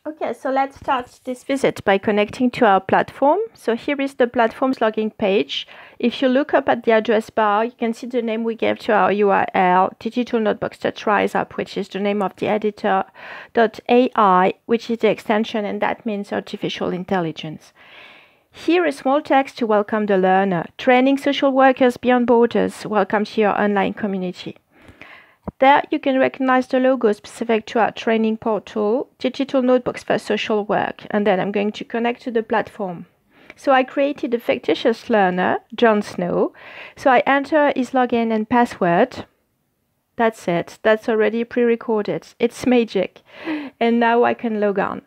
Okay, so let's start this visit by connecting to our platform. So here is the platform's login page. If you look up at the address bar, you can see the name we gave to our URL, digitalnotebooks.rise which is the name of the editor.ai, which is the extension, and that means artificial intelligence. Here is small text to welcome the learner. Training social workers beyond borders. Welcome to your online community. There you can recognize the logo specific to our training portal, Digital Notebooks for Social Work, and then I'm going to connect to the platform. So I created a fictitious learner, Jon Snow. So I enter his login and password. That's it. That's already pre-recorded. It's magic. And now I can log on.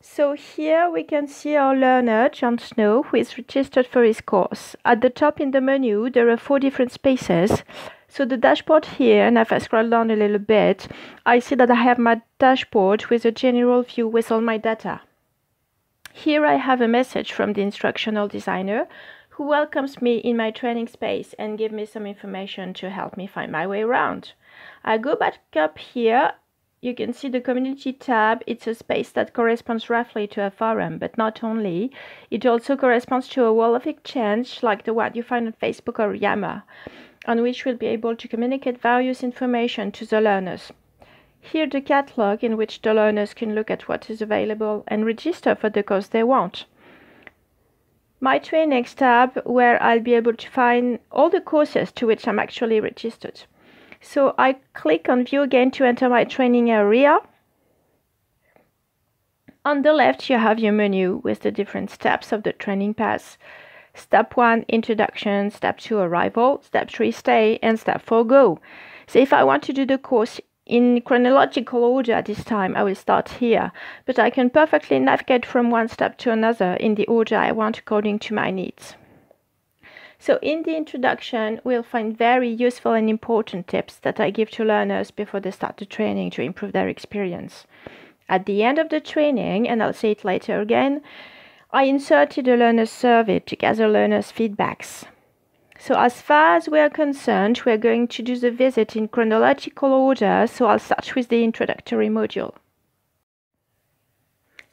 So here we can see our learner, Jon Snow, who is registered for his course. At the top in the menu, there are 4 different spaces. So the dashboard here, and if I scroll down a little bit, I see that I have my dashboard with a general view with all my data. Here I have a message from the instructional designer who welcomes me in my training space and gives me some information to help me find my way around. I go back up here. You can see the community tab. It's a space that corresponds roughly to a forum, but not only. It also corresponds to a wall of exchange like the one you find on Facebook or Yammer, on which we'll be able to communicate various information to the learners. Here the catalog in which the learners can look at what is available and register for the course they want. My trainings tab, where I'll be able to find all the courses to which I'm actually registered. So I click on View again to enter my training area. On the left you have your menu with the different steps of the training path. Step 1, Introduction. Step 2, Arrival. Step 3, Stay. And Step 4, Go. So if I want to do the course in chronological order this time, I will start here. But I can perfectly navigate from one step to another in the order I want according to my needs. So in the introduction, we'll find very useful and important tips that I give to learners before they start the training to improve their experience. At the end of the training, and I'll say it later again, I inserted a learner's survey to gather learners' feedbacks. So as far as we're concerned, we're going to do the visit in chronological order, so I'll start with the introductory module.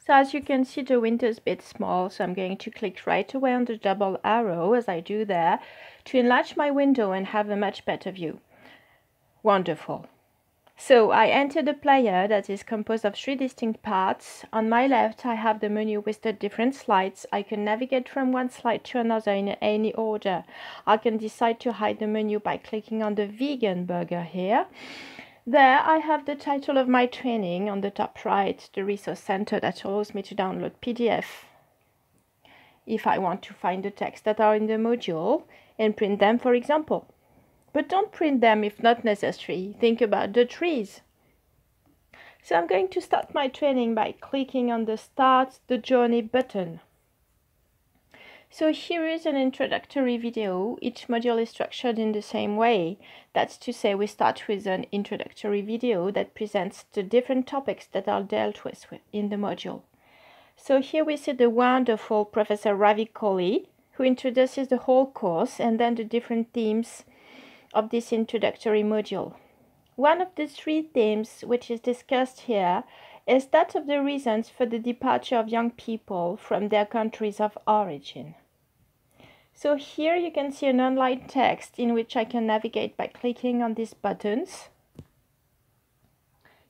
So as you can see, the window is a bit small, so I'm going to click right away on the double arrow as I do there to enlarge my window and have a much better view. Wonderful. So I enter the player that is composed of 3 distinct parts. On my left, I have the menu with the different slides. I can navigate from one slide to another in any order. I can decide to hide the menu by clicking on the vegan burger here. There I have the title of my training on the top right, the resource center that allows me to download PDF if I want to find the text that are in the module and print them, for example. But don't print them if not necessary. Think about the trees. So I'm going to start my training by clicking on the Start the Journey button. So here is an introductory video. Each module is structured in the same way. That's to say, we start with an introductory video that presents the different topics that are dealt with in the module. So here we see the wonderful Professor Ravi Kohli, who introduces the whole course and then the different themes of this introductory module. One of the 3 themes which is discussed here is that of the reasons for the departure of young people from their countries of origin. So here you can see an online text in which I can navigate by clicking on these buttons.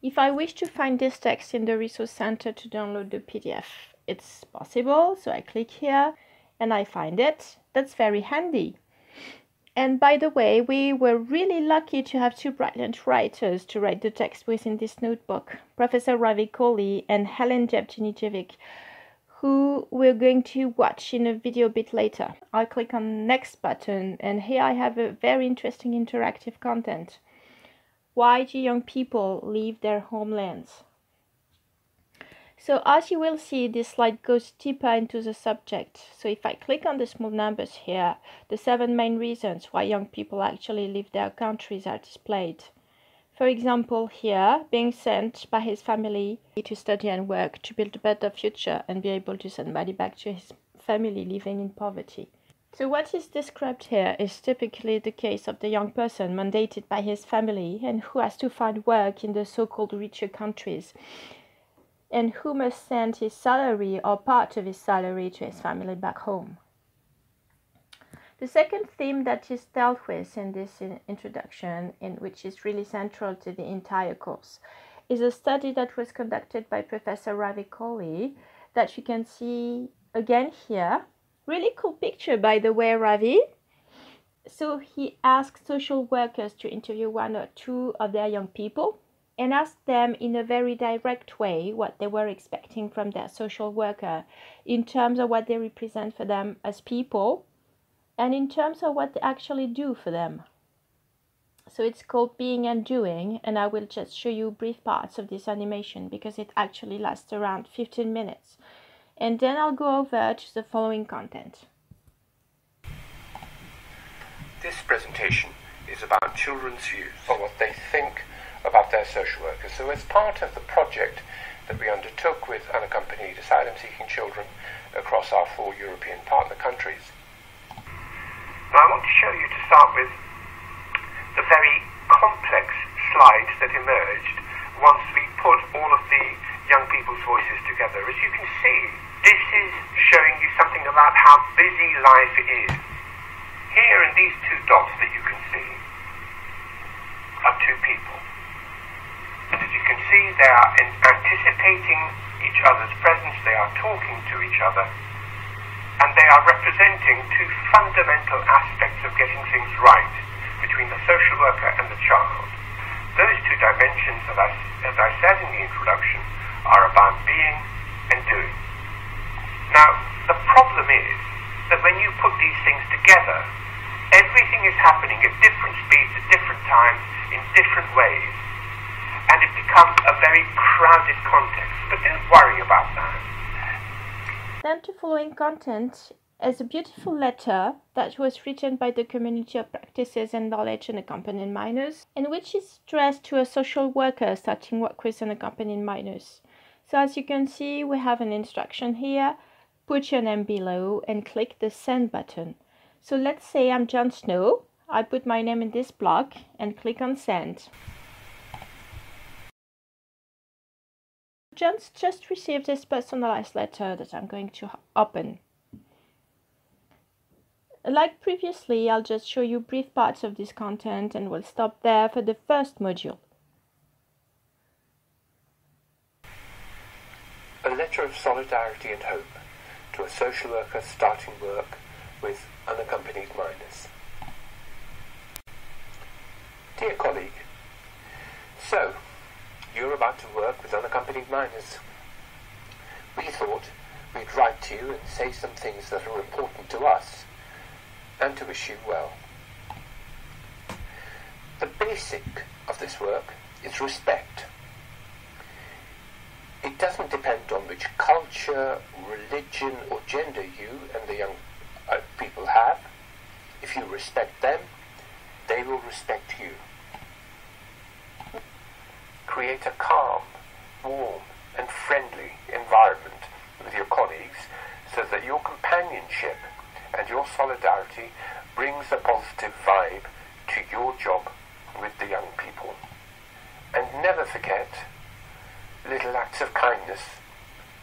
If I wish to find this text in the Resource Center to download the PDF, it's possible. So I click here and I find it. That's very handy. And by the way, we were really lucky to have 2 brilliant writers to write the text within this notebook, Professor Ravi Kohli and Helen Jevgenijevic, who we're going to watch in a video a bit later. I'll click on Next button, and here I have a very interesting interactive content. Why do young people leave their homelands? So as you will see, this slide goes deeper into the subject. So if I click on the small numbers here, the 7 main reasons why young people actually leave their countries are displayed. For example, here, being sent by his family to study and work to build a better future and be able to send money back to his family living in poverty. So what is described here is typically the case of the young person mandated by his family and who has to find work in the so-called richer countries. and who must send his salary or part of his salary to his family back home. The second theme that is dealt with in this introduction, and which is really central to the entire course, is a study that was conducted by Professor Ravi Kohli that you can see again here. Really cool picture, by the way, Ravi. So he asked social workers to interview 1 or 2 of their young people and asked them in a very direct way what they were expecting from their social worker in terms of what they represent for them as people and in terms of what they actually do for them. So it's called Being and Doing, and I will just show you brief parts of this animation because it actually lasts around 15 minutes. And then I'll go over to the following content. This presentation is about children's views on what they think about their social workers. So as part of the project that we undertook with unaccompanied asylum-seeking children across our 4 European partner countries. Now I want to show you, to start with, the very complex slides that emerged once we put all of the young people's voices together. As you can see, this is showing you something about how busy life is. Here in these 2 dots that you can see are 2 people. And as you can see, they are anticipating each other's presence, they are talking to each other, and they are representing 2 fundamental aspects of getting things right between the social worker and the child. Those 2 dimensions, as I said in the introduction, are about being and doing. Now, the problem is that when you put these things together, everything is happening at different speeds, at different times, in different ways, and it becomes a very crowded context. But don't worry about that. Then the following content is a beautiful letter that was written by the Community of Practices and Knowledge Unaccompanied Minors, and which is addressed to a social worker starting work with unaccompanied minors. So as you can see, we have an instruction here. Put your name below and click the send button. So let's say I'm John Snow. I put my name in this block and click on send. John's just received this personalized letter that I'm going to open. Like previously, I'll just show you brief parts of this content and we'll stop there for the first module. A letter of solidarity and hope to a social worker starting work with unaccompanied minors. Dear colleague, so you're about to work with unaccompanied minors. We thought we'd write to you and say some things that are important to us and to wish you well. The basic of this work is respect. It doesn't depend on which culture, religion or gender you and the young people have. If you respect them, they will respect you. Create a calm, warm and friendly environment with your colleagues so that your companionship and your solidarity brings a positive vibe to your job with the young people. And never forget, little acts of kindness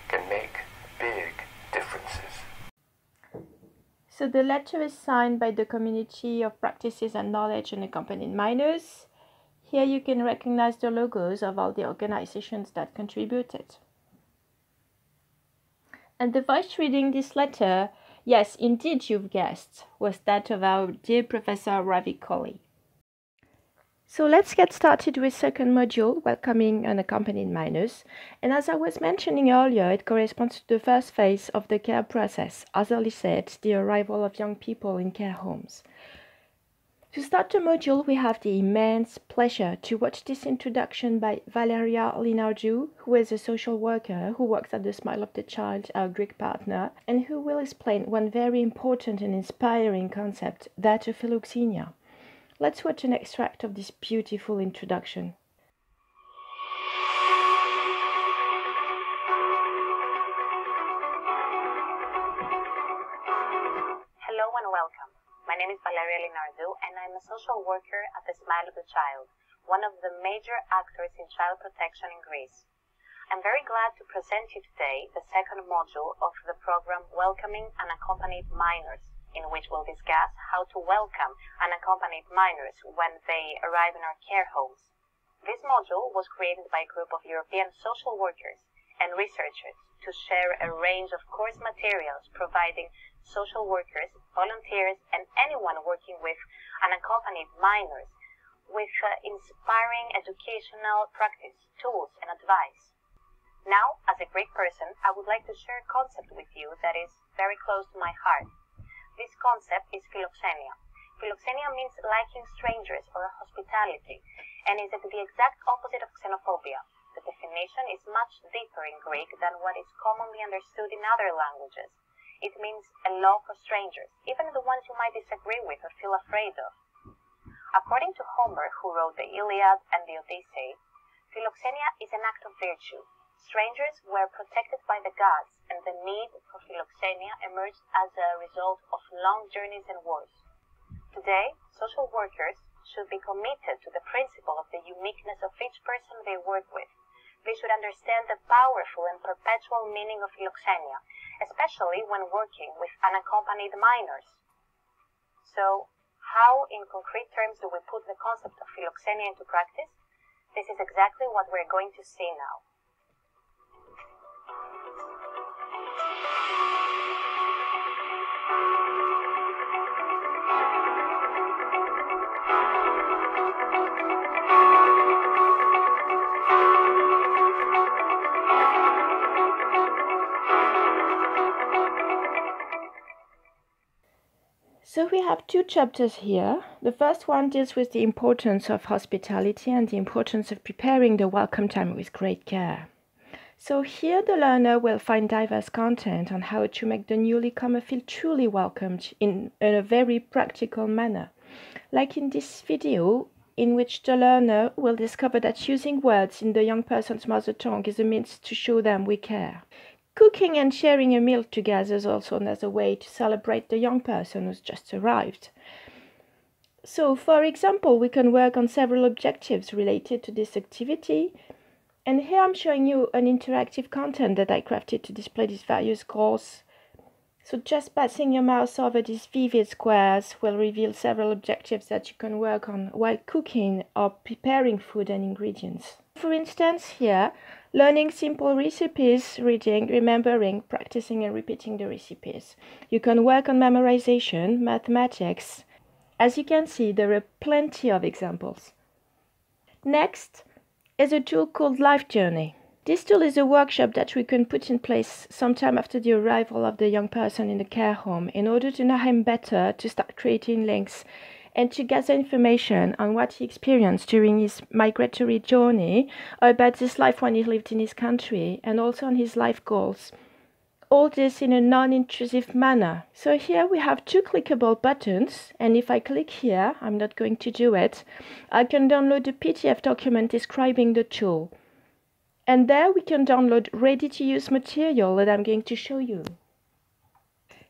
can make big differences. So the letter is signed by the Community of Practices and Knowledge Unaccompanied Minors. Here you can recognize the logos of all the organizations that contributed. And the voice reading this letter, yes, indeed you've guessed, was that of our dear Professor Ravi Kohli. So let's get started with second module, welcoming unaccompanied minors. And as I was mentioning earlier, it corresponds to the first phase of the care process, as early said, the arrival of young people in care homes. To start the module, we have the immense pleasure to watch this introduction by Valeria Linardu, who is a social worker who works at the Smile of the Child, our Greek partner, and who will explain one very important and inspiring concept, that of philoxenia. Let's watch an extract of this beautiful introduction. Hello and welcome. My name is Valeria Linardu and I'm a social worker at the Smile of the Child, one of the major actors in child protection in Greece. I'm very glad to present you today the second module of the program Welcoming Unaccompanied Minors, in which we'll discuss how to welcome unaccompanied minors when they arrive in our care homes. This module was created by a group of European social workers and researchers to share a range of course materials providing social workers, volunteers, and anyone working with unaccompanied minors with inspiring educational practice, tools, and advice. Now, as a Greek person, I would like to share a concept with you that is very close to my heart. This concept is philoxenia. Philoxenia means liking strangers or hospitality, and is the exact opposite of xenophobia. The definition is much deeper in Greek than what is commonly understood in other languages. It means a love for strangers, even the ones you might disagree with or feel afraid of. According to Homer, who wrote the Iliad and the Odyssey, philoxenia is an act of virtue. Strangers were protected by the gods, and the need for philoxenia emerged as a result of long journeys and wars. Today, social workers should be committed to the principle of the uniqueness of each person they work with. They should understand the powerful and perpetual meaning of philoxenia, especially when working with unaccompanied minors. So, how in concrete terms do we put the concept of philoxenia into practice? This is exactly what we're going to see now. So we have two chapters here. The first one deals with the importance of hospitality and the importance of preparing the welcome time with great care. So here the learner will find diverse content on how to make the newly comer feel truly welcomed in a very practical manner. Like in this video, in which the learner will discover that using words in the young person's mother tongue is a means to show them we care. Cooking and sharing a meal together is also another way to celebrate the young person who's just arrived. So, for example, we can work on several objectives related to this activity. And here I'm showing you an interactive content that I crafted to display these various goals. So just passing your mouse over these vivid squares will reveal several objectives that you can work on while cooking or preparing food and ingredients. For instance, here, learning simple recipes, reading, remembering, practicing and repeating the recipes. You can work on memorization, mathematics. As you can see, there are plenty of examples. Next is a tool called Life Journey. This tool is a workshop that we can put in place sometime after the arrival of the young person in the care home in order to know him better, to start creating links, and to gather information on what he experienced during his migratory journey, or about his life when he lived in his country, and also on his life goals. All this in a non-intrusive manner. So here we have two clickable buttons, and if I click here, I'm not going to do it, I can download a PDF document describing the tool. And there we can download ready-to-use material that I'm going to show you.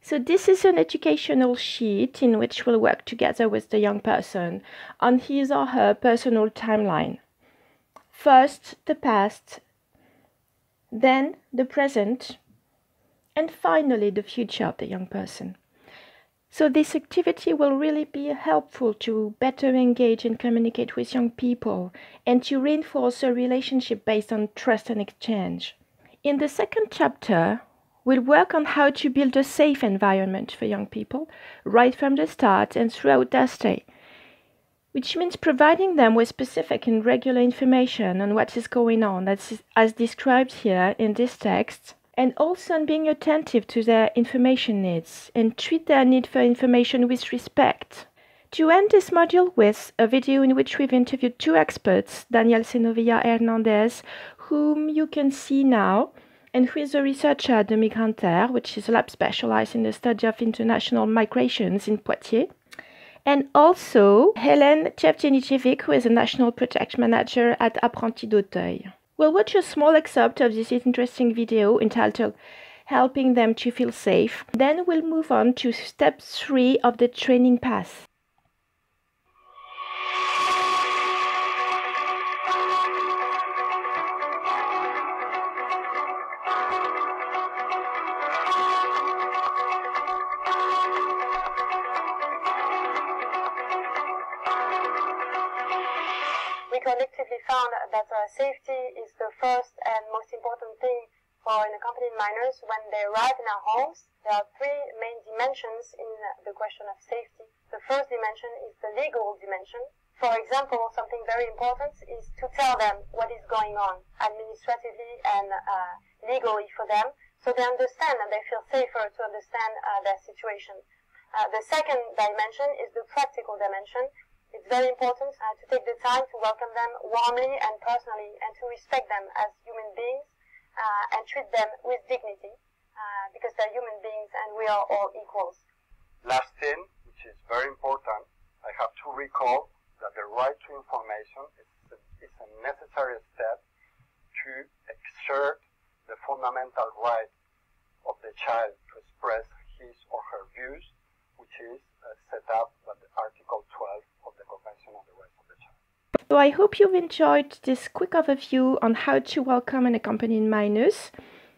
So this is an educational sheet in which we'll work together with the young person on his or her personal timeline. First, the past, then the present, and finally the future of the young person. So this activity will really be helpful to better engage and communicate with young people and to reinforce a relationship based on trust and exchange. In the second chapter, we'll work on how to build a safe environment for young people right from the start and throughout their stay, which means providing them with specific and regular information on what is going on, as described here in this text, and also on being attentive to their information needs and treat their need for information with respect. To end this module with a video in which we've interviewed two experts, Daniel Senovilla Hernandez, whom you can see now, and who is a researcher at the Migrantaire, which is a lab specialized in the study of international migrations in Poitiers, and also Hélène Tchevchenichevic, who is a national project manager at Apprenti d'Auteuil. We'll watch a small excerpt of this interesting video entitled Helping Them to Feel Safe. Then we'll move on to step 3 of the training path. we collectively found that safety is the first and most important thing for unaccompanied minors when they arrive in our homes. There are three main dimensions in the question of safety. The first dimension is the legal dimension. For example, something very important is to tell them what is going on administratively and legally for them, so they understand and they feel safer to understand their situation. The second dimension is the practical dimension. It's very important to take the time to welcome them warmly and personally and to respect them as human beings and treat them with dignity because they're human beings and we are all equals. Last thing, which is very important, I have to recall that the right to information is a necessary step to exert the fundamental right of the child to express his or her views, which is set up by the Article 12 of the Convention on the Rights of the Child. So I hope you've enjoyed this quick overview on how to welcome unaccompanied minors.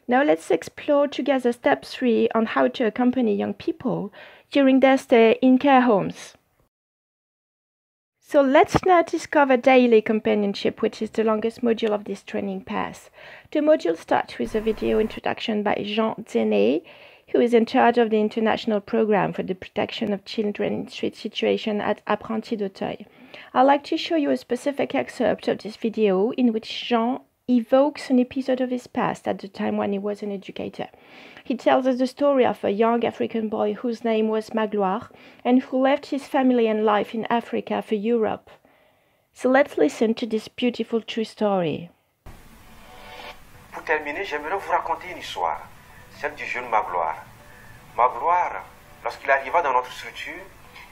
Now let's explore together step 3 on how to accompany young people during their stay in care homes. So let's now discover daily companionship, which is the longest module of this training path. The module starts with a video introduction by Jean Zenet, who is in charge of the international program for the protection of children in street situation at Apprentis d'Auteuil. I'd like to show you a specific excerpt of this video in which Jean evokes an episode of his past at the time when he was an educator. He tells us the story of a young African boy whose name was Magloire and who left his family and life in Africa for Europe. So let's listen to this beautiful true story. Pour terminer, j'aimerais vous raconter une histoire, celle du jeune Magloire. Magloire, lorsqu'il arriva dans notre structure,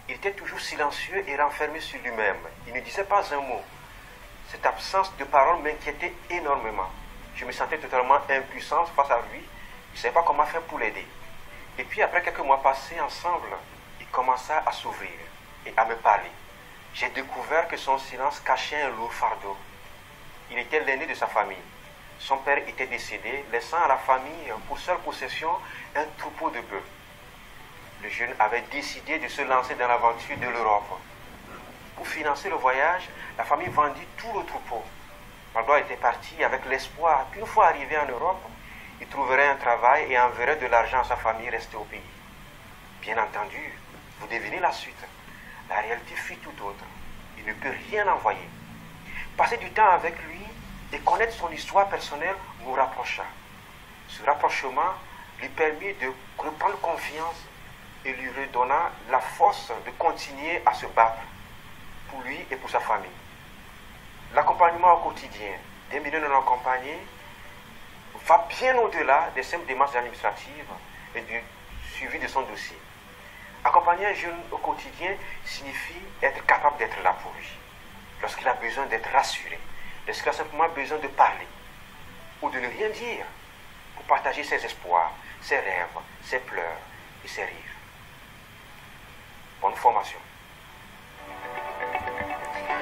il était toujours silencieux et renfermé sur lui-même. Il ne disait pas un mot. Cette absence de parole m'inquiétait énormément. Je me sentais totalement impuissant face à lui. Je ne savais pas comment faire pour l'aider. Et puis, après quelques mois passés ensemble, il commença à s'ouvrir et à me parler. J'ai découvert que son silence cachait un lourd fardeau. Il était l'aîné de sa famille. Son père était décédé, laissant à la famille pour seule possession un troupeau de bœufs. Le jeune avait décidé de se lancer dans l'aventure de l'Europe. Pour financer le voyage, la famille vendit tout le troupeau. Magloire était parti avec l'espoir qu'une fois arrivé en Europe, il trouverait un travail et enverrait de l'argent à sa famille restée au pays. Bien entendu, vous devinez la suite. La réalité fut tout autre. Il ne peut rien envoyer. Passer du temps avec lui et connaître son histoire personnelle nous rapprocha. Ce rapprochement lui permit de reprendre confiance et lui redonna la force de continuer à se battre pour lui et pour sa famille. L'accompagnement au quotidien des mineurs non accompagnés va bien au-delà des simples démarches administratives et du suivi de son dossier. Accompagner un jeune au quotidien signifie être capable d'être là pour lui, lorsqu'il a besoin d'être rassuré, lorsqu'il a simplement besoin de parler ou de ne rien dire pour partager ses espoirs, ses rêves, ses pleurs et ses rires. Bonne formation.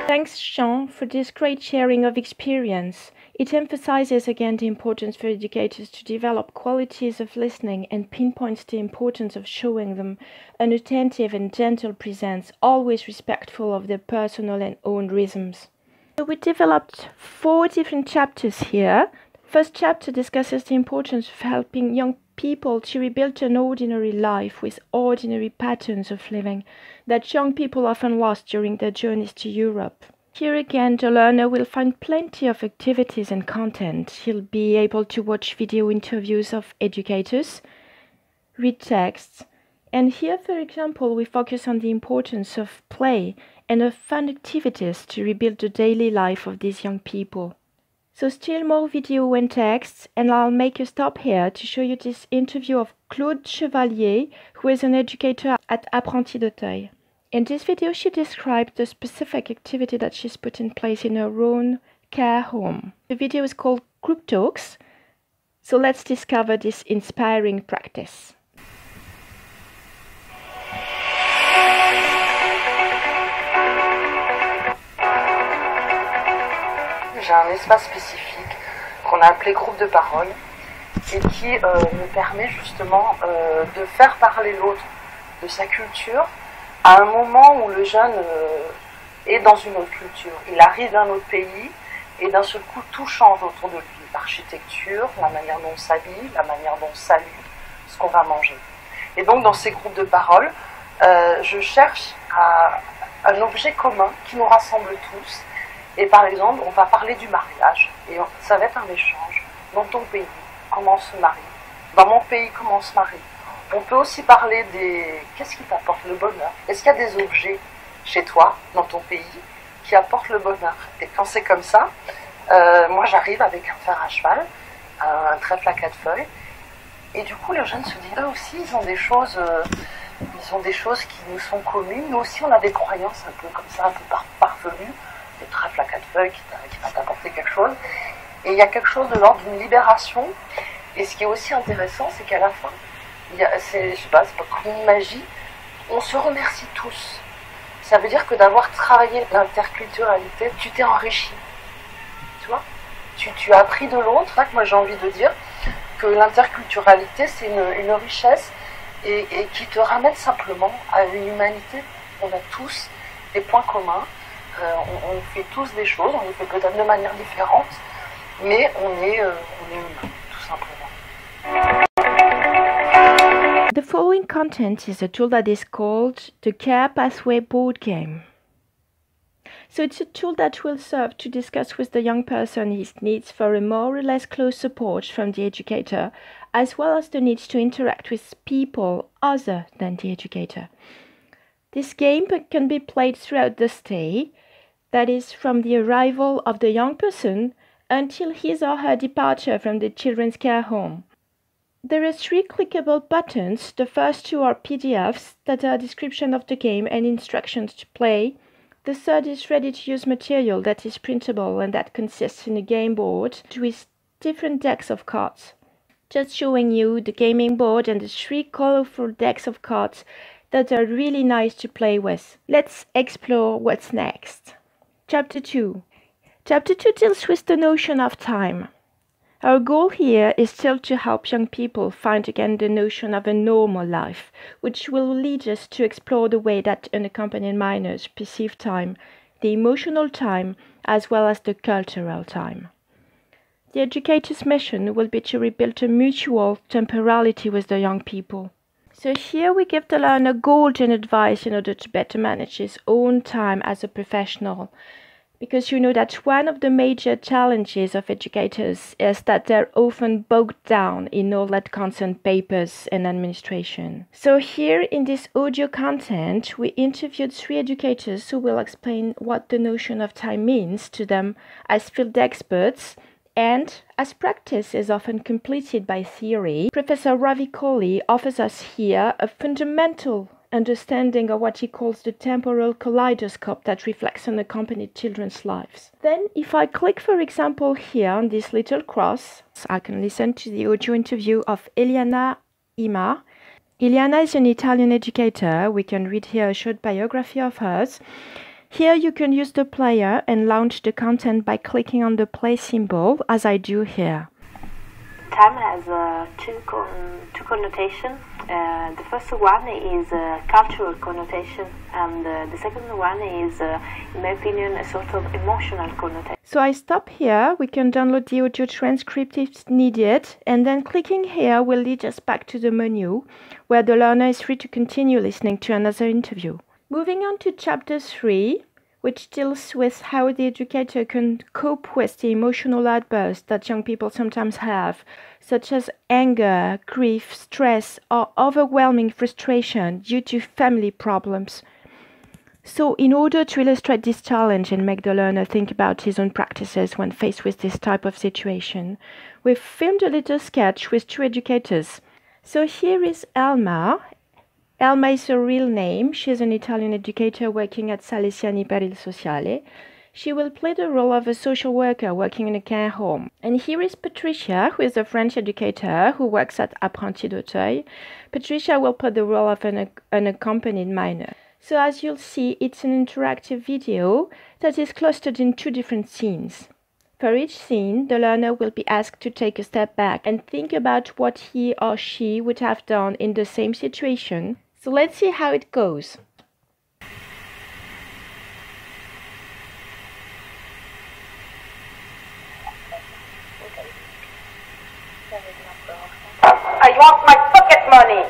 Thanks, Jean, for this great sharing of experience. It emphasizes again the importance for educators to develop qualities of listening and pinpoints the importance of showing them an attentive and gentle presence, always respectful of their personal and own rhythms. So we developed 4 different chapters here. The first chapter discusses the importance of helping young people to rebuild an ordinary life with ordinary patterns of living that young people often lost during their journeys to Europe. Here again, the learner will find plenty of activities and content. He'll be able to watch video interviews of educators, read texts, and here, for example, we focus on the importance of play and of fun activities to rebuild the daily life of these young people. So still more video and texts, and I'll make a stop here to show you this interview of Claude Chevalier, who is an educator at Apprentis d'Auteuil. In this video, she described the specific activity that she's put in place in her own care home. The video is called Group Talks, so let's discover this inspiring practice. J'ai un espace spécifique qu'on a appelé groupe de parole et qui me permet justement de faire parler l'autre de sa culture à un moment où le jeune est dans une autre culture. Il arrive d'un autre pays et d'un seul coup tout change autour de lui. L'architecture, la manière dont on s'habille, la manière dont on salue, ce qu'on va manger. Et donc dans ces groupes de parole, je cherche un objet commun qui nous rassemble tous. Et par exemple, on va parler du mariage et ça va être un échange. Dans ton pays, comment on se marie? Dans mon pays, comment on se marie? On peut aussi parler des... Qu'est-ce qui t'apporte le bonheur? Est-ce qu'il y a des objets chez toi, dans ton pays, qui apportent le bonheur? Et quand c'est comme ça, moi j'arrive avec un fer à cheval, un trèfle à 4 feuilles, et du coup les jeunes se disent, eux aussi ils ont des choses qui nous sont communes. Nous aussi on a des croyances un peu comme ça, un peu parvenues, des trèfles à 4 feuilles qui va t'apporter quelque chose. Et il y a quelque chose de l'ordre d'une libération. Et ce qui est aussi intéressant, c'est qu'à la fin, c'est pas comme une magie, on se remercie tous. Ça veut dire que d'avoir travaillé l'interculturalité, tu t'es enrichi. Tu vois, tu as appris de l'autre. C'est ça que moi j'ai envie de dire, que l'interculturalité c'est une richesse et qui te ramène simplement à une humanité. On a tous des points communs, on fait tous des choses, on les fait peut-être de manière différente, mais on est humain, tout simplement. The following content is a tool that is called the Care Pathway Board Game. So it's a tool that will serve to discuss with the young person his needs for a more or less close support from the educator, as well as the needs to interact with people other than the educator. This game can be played throughout the stay, that is, from the arrival of the young person until his or her departure from the children's care home. There are 3 clickable buttons. The first 2 are PDFs that are a description of the game and instructions to play. The third is ready-to-use material that is printable and that consists in a game board with different decks of cards. Just showing you the gaming board and the 3 colorful decks of cards that are really nice to play with. Let's explore what's next. Chapter 2. Chapter 2 deals with the notion of time. Our goal here is still to help young people find again the notion of a normal life, which will lead us to explore the way that unaccompanied minors perceive time, the emotional time, as well as the cultural time. The educator's mission will be to rebuild a mutual temporality with the young people. So here we give the learner golden advice in order to better manage his own time as a professional. Because you know that one of the major challenges of educators is that they're often bogged down in all that constant papers and administration. So here in this audio content, we interviewed 3 educators who will explain what the notion of time means to them as field experts, and as practice is often completed by theory. Professor Ravi Kohli offers us here a fundamental understanding of what he calls the temporal kaleidoscope that reflects unaccompanied children's lives. Then, if I click, for example, here on this little cross, I can listen to the audio interview of Eliana Ima. Eliana is an Italian educator. We can read here a short biography of hers. Here you can use the player and launch the content by clicking on the play symbol, as I do here. Time has two connotations. The first one is a cultural connotation, and the second one is, in my opinion, a sort of emotional connotation. So I stop here. We can download the audio transcript if needed, and then clicking here will lead us back to the menu, where the learner is free to continue listening to another interview. Moving on to chapter 3, which deals with how the educator can cope with the emotional outbursts that young people sometimes have, such as anger, grief, stress, or overwhelming frustration due to family problems. So in order to illustrate this challenge and make the learner think about his own practices when faced with this type of situation, we've filmed a little sketch with 2 educators. So here is Elma. Elma is her real name. She's an Italian educator working at Salesiani per il Sociale. She will play the role of a social worker working in a care home. And here is Patricia, who is a French educator who works at Apprenti d'Auteuil. Patricia will play the role of an unaccompanied minor. So as you'll see, it's an interactive video that is clustered in 2 different scenes. For each scene, the learner will be asked to take a step back and think about what he or she would have done in the same situation. So let's see how it goes. I want my pocket money.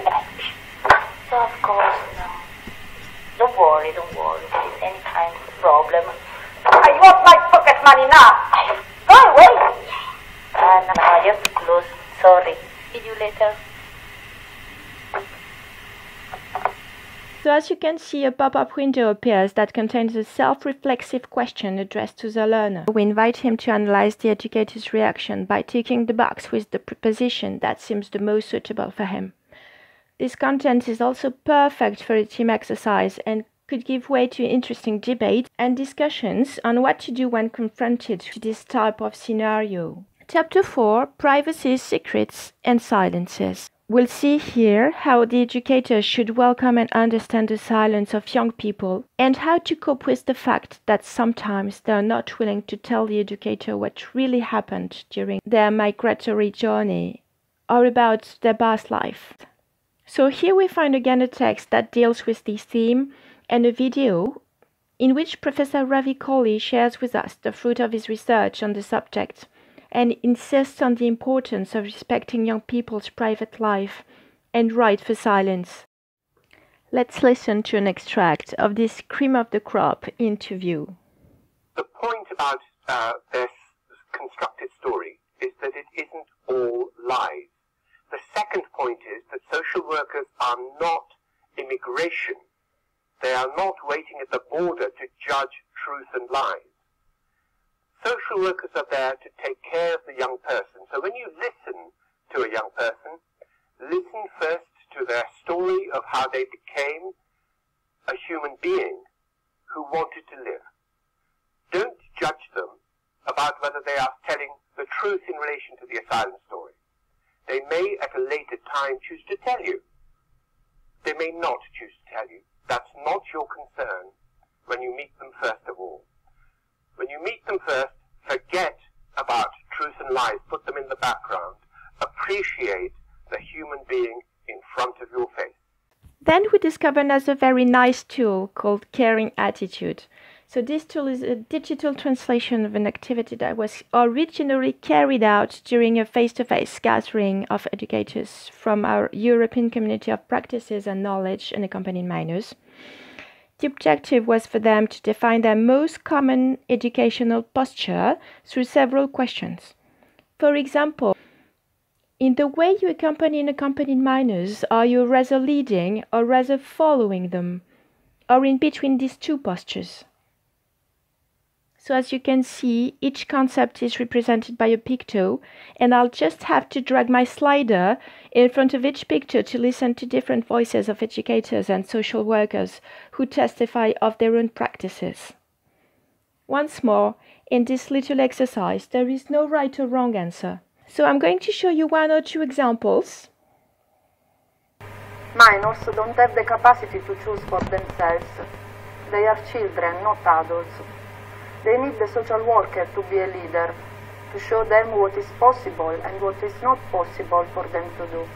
Of course, no. Don't worry, if there's any kind of problem. I want my pocket money now. Go away. No, I have to close. Sorry. See you later. So as you can see, a pop-up window appears that contains a self-reflexive question addressed to the learner. We invite him to analyze the educator's reaction by ticking the box with the preposition that seems the most suitable for him. This content is also perfect for a team exercise and could give way to interesting debate and discussions on what to do when confronted to this type of scenario. Chapter 4, Privacy, Secrets and Silences. We'll see here how the educator should welcome and understand the silence of young people and how to cope with the fact that sometimes they are not willing to tell the educator what really happened during their migratory journey or about their past life. So here we find again a text that deals with this theme and a video in which Professor Ravi Kohli shares with us the fruit of his research on the subject and insists on the importance of respecting young people's private life and right for silence. Let's listen to an extract of this cream of the crop interview. The point about this constructed story is that it isn't all lies. The second point is that social workers are not immigration. They are not waiting at the border to judge truth and lies. Social workers are there to take care of the young person. So when you listen to a young person, listen first to their story of how they became a human being who wanted to live. Don't judge them about whether they are telling the truth in relation to the asylum story. They may at a later time choose to tell you. They may not choose to tell you. That's not your concern when you meet them first of all. When you meet them first, forget about truth and lies, put them in the background. Appreciate the human being in front of your face. Then we discover another very nice tool called Caring Attitude. So this tool is a digital translation of an activity that was originally carried out during a face-to-face gathering of educators from our European Community of Practices and Knowledge and Accompanying Minors. The objective was for them to define their most common educational posture through several questions. For example, in the way you accompany and accompany minors, are you rather leading or rather following them, or in between these two postures? So as you can see, each concept is represented by a picto, and I'll just have to drag my slider in front of each picture to listen to different voices of educators and social workers who testify of their own practices. Once more, in this little exercise, there is no right or wrong answer. So I'm going to show you one or two examples. Minors don't have the capacity to choose for themselves. They are children, not adults. They need the social worker to be a leader, to show them what is possible and what is not possible for them to do.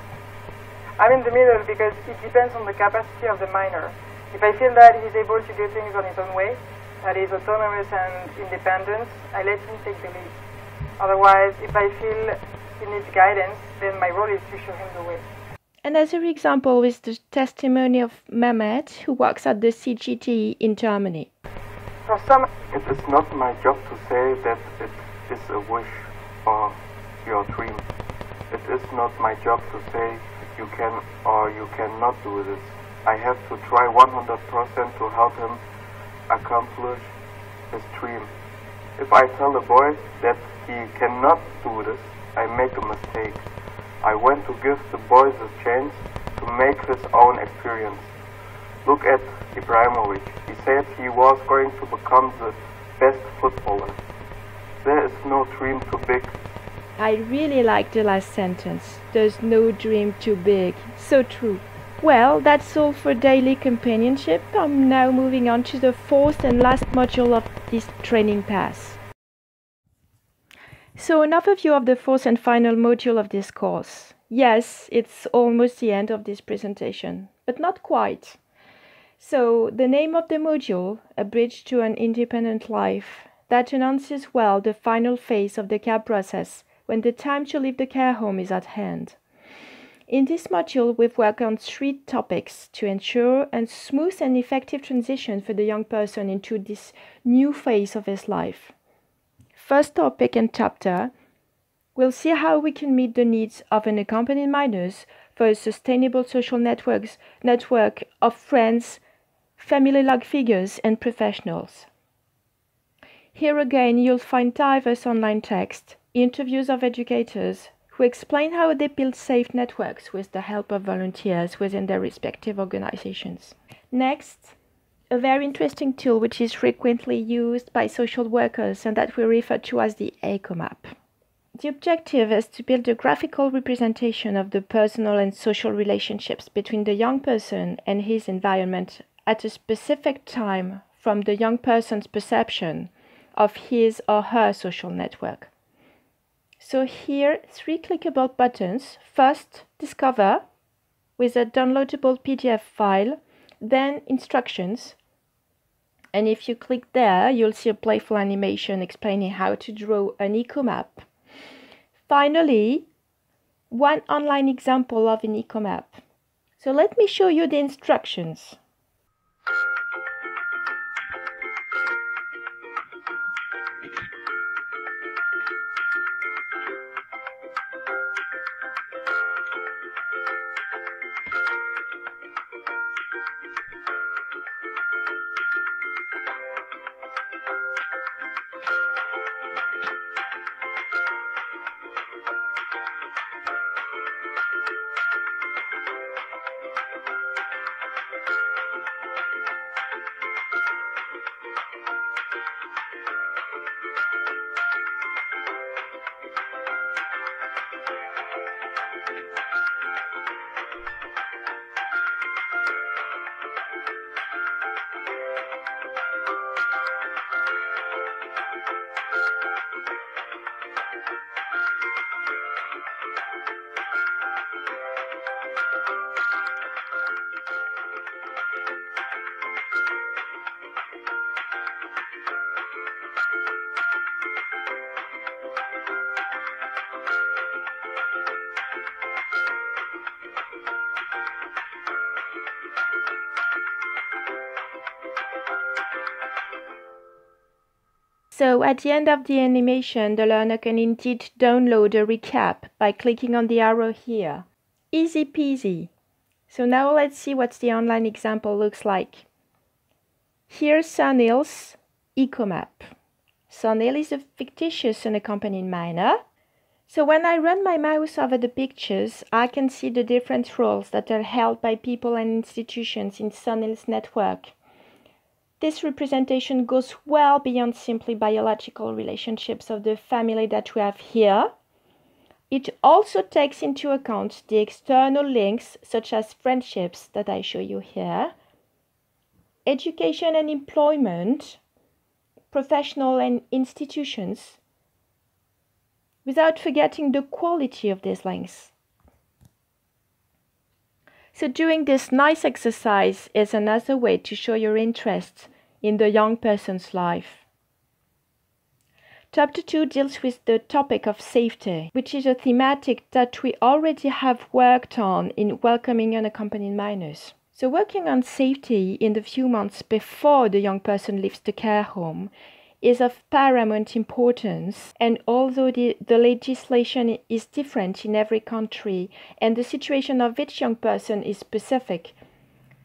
I'm in the middle because it depends on the capacity of the minor. If I feel that he's able to do things on his own way, that he's autonomous and independent, I let him take the lead. Otherwise, if I feel he needs guidance, then my role is to show him the way. Another example is the testimony of Mehmet, who works at the CGT in Germany. For some, it is not my job to say that it is a wish or your dream. It is not my job to say you can or you cannot do this. I have to try 100% to help him accomplish his dream. If I tell a boy that he cannot do this, I make a mistake. I want to give the boy the chance to make his own experience. Look at Ibrahimovic. He said he was going to become the best footballer. There is no dream too big. I really like the last sentence. There's no dream too big. So true. Well, that's all for daily companionship. I'm now moving on to the fourth and last module of this training path. So an overview of the fourth and final module of this course. Yes, it's almost the end of this presentation, but not quite. So the name of the module, A Bridge to an Independent Life, that announces well the final phase of the CAB process, when the time to leave the care home is at hand. In this module, we've worked on 3 topics to ensure a smooth and effective transition for the young person into this new phase of his life. First topic and chapter, we'll see how we can meet the needs of unaccompanied minors for a sustainable social network of friends, family-like figures, and professionals. Here again, you'll find diverse online text, interviews of educators who explain how they build safe networks with the help of volunteers within their respective organizations. Next, a very interesting tool which is frequently used by social workers and that we refer to as the ECO map. The objective is to build a graphical representation of the personal and social relationships between the young person and his environment at a specific time from the young person's perception of his or her social network. So here, 3 clickable buttons. First, Discover with a downloadable PDF file, then Instructions. And if you click there, you'll see a playful animation explaining how to draw an eco map. Finally, one online example of an eco map. So let me show you the instructions. So at the end of the animation, the learner can indeed download a recap by clicking on the arrow here. Easy peasy. So now let's see what the online example looks like. Here's Sunil's EcoMap. Sunil is a fictitious unaccompanied minor. So when I run my mouse over the pictures, I can see the different roles that are held by people and institutions in Sunil's network. This representation goes well beyond simply biological relationships of the family that we have here. It also takes into account the external links, such as friendships that I show you here, education and employment, professional and institutions, without forgetting the quality of these links. So doing this nice exercise is another way to show your interest in the young person's life. Chapter 2 deals with the topic of safety, which is a thematic that we already have worked on in welcoming unaccompanied minors. So working on safety in the few months before the young person leaves the care home is of paramount importance, and although the legislation is different in every country and the situation of each young person is specific,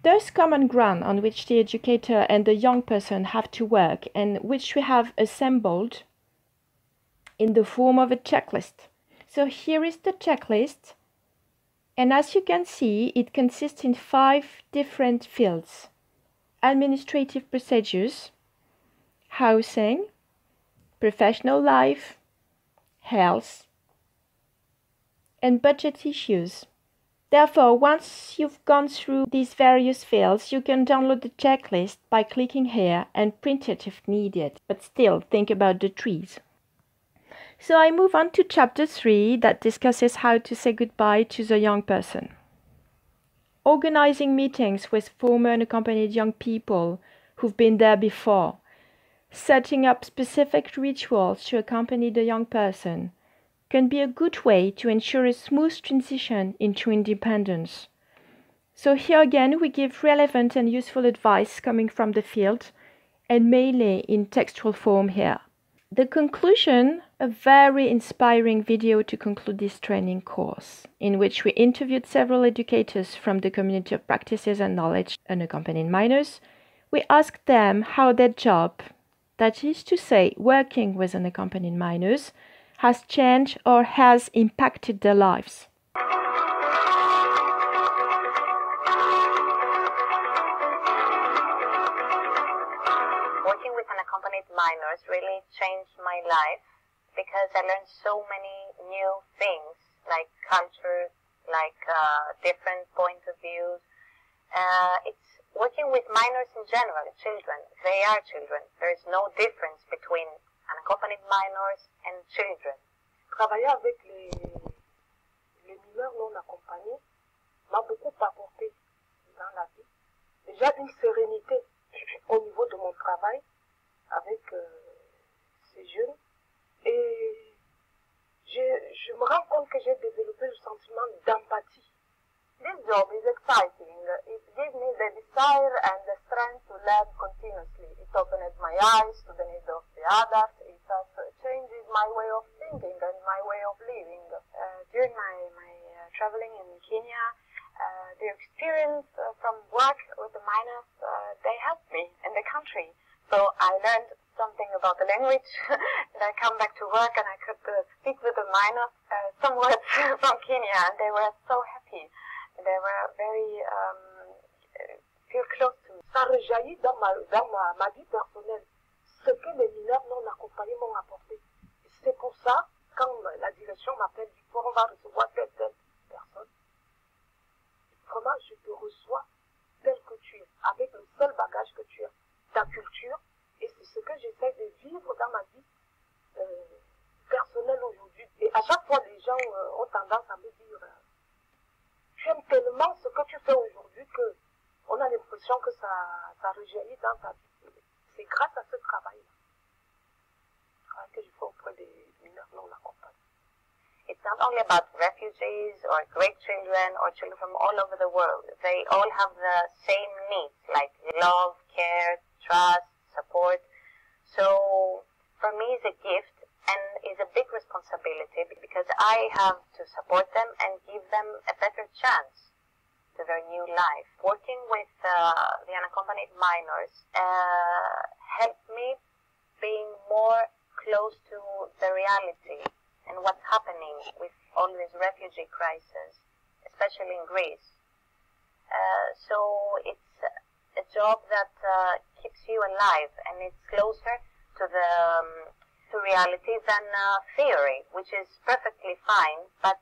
there's common ground on which the educator and the young person have to work, and which we have assembled in the form of a checklist. So here is the checklist, and as you can see, it consists in 5 different fields: administrative procedures, housing, professional life, health, and budget issues. Therefore, once you've gone through these various fields, you can download the checklist by clicking here and print it if needed, but still think about the trees. So I move on to chapter 3 that discusses how to say goodbye to the young person. Organizing meetings with former unaccompanied young people who've been there before, setting up specific rituals to accompany the young person, can be a good way to ensure a smooth transition into independence. So here again, we give relevant and useful advice coming from the field, and mainly in textual form here. The conclusion, a very inspiring video to conclude this training course, in which we interviewed several educators from the community of practices and knowledge unaccompanied minors. We asked them how their job, that is to say, working with unaccompanied minors, has changed or has impacted their lives. Working with unaccompanied minors really changed my life because I learned so many new things, like culture, like different point of views. It's working with minors in general, children. They are children. There is no difference between unaccompanied minors and children. Travailler avec les mineurs non accompagnés m'a beaucoup apporté dans la vie. Déjà une sérénité au niveau de mon travail avec ces jeunes. Et je me rends compte que j'ai développé le sentiment d'empathie. This job is exciting. It gives me the desire and the strength to learn continuously. It opens my eyes to the needs of the others. It also changes my way of thinking and my way of living. During my traveling in Kenya, the experience from work with the minors, they helped me in the country. So I learned something about the language, and I come back to work and I could speak with the minors some words from Kenya, and they were so happy. They were very feel close to me. Ça rejaillit dans ma vie personnelle, ce que les mineurs non accompagnés m'ont apporté. C'est pour ça, quand la direction m'appelle, on va recevoir telle personne, vraiment je te reçois tel que tu es, avec le seul bagage que tu as, ta culture, et c'est ce que j'essaie de vivre dans ma vie personnelle aujourd'hui. Et à chaque fois, les gens ont tendance à me dire, tu aimes tellement ce que tu fais aujourd'hui que on a l'impression que ça rejaillit dans ta vie. C'est grâce à ce travail-là, que je fais auprès des mineurs non accompagnés. It's not only about refugees or great children or children from all over the world. They all have the same needs, like love, care, trust, support. So for me it's a gift and is a big responsibility because I have to support them and give them a better chance to their new life. Working with the unaccompanied minors helped me being more close to the reality and what's happening with all this refugee crisis, especially in Greece. So it's a job that keeps you alive and it's closer to the to reality than theory, which is perfectly fine, but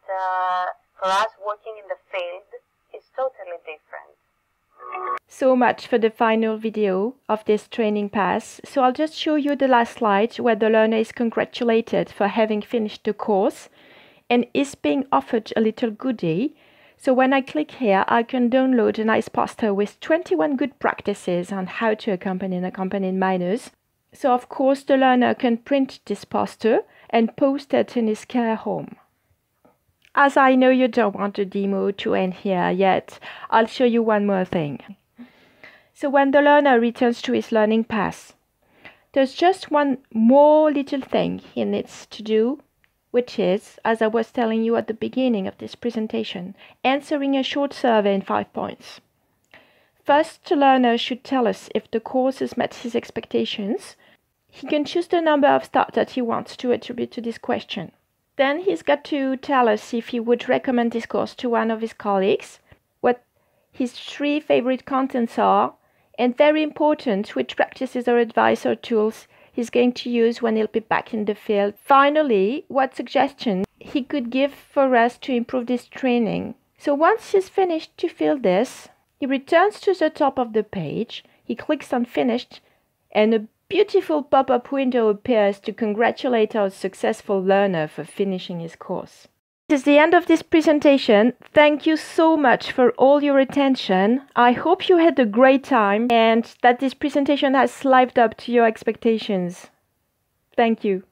for us working in the field is totally different. So much for the final video of this training pass. So I'll just show you the last slide where the learner is congratulated for having finished the course and is being offered a little goodie. So when I click here, I can download a nice poster with 21 good practices on how to accompany unaccompanied minors. So of course the learner can print this poster and post it in his care home. As I know you don't want the demo to end here yet, I'll show you one more thing. So when the learner returns to his learning pass, there's just one more little thing he needs to do, which is, as I was telling you at the beginning of this presentation, answering a short survey in 5 points. First, the learner should tell us if the course has met his expectations. He can choose the number of stars that he wants to attribute to this question. Then he's got to tell us if he would recommend this course to one of his colleagues, what his 3 favorite contents are, and very important, which practices or advice or tools he's going to use when he'll be back in the field. Finally, what suggestions he could give for us to improve this training. So once he's finished to fill this, he returns to the top of the page, he clicks on Finished, and a beautiful pop-up window appears to congratulate our successful learner for finishing his course. This is the end of this presentation. Thank you so much for all your attention. I hope you had a great time and that this presentation has lived up to your expectations. Thank you.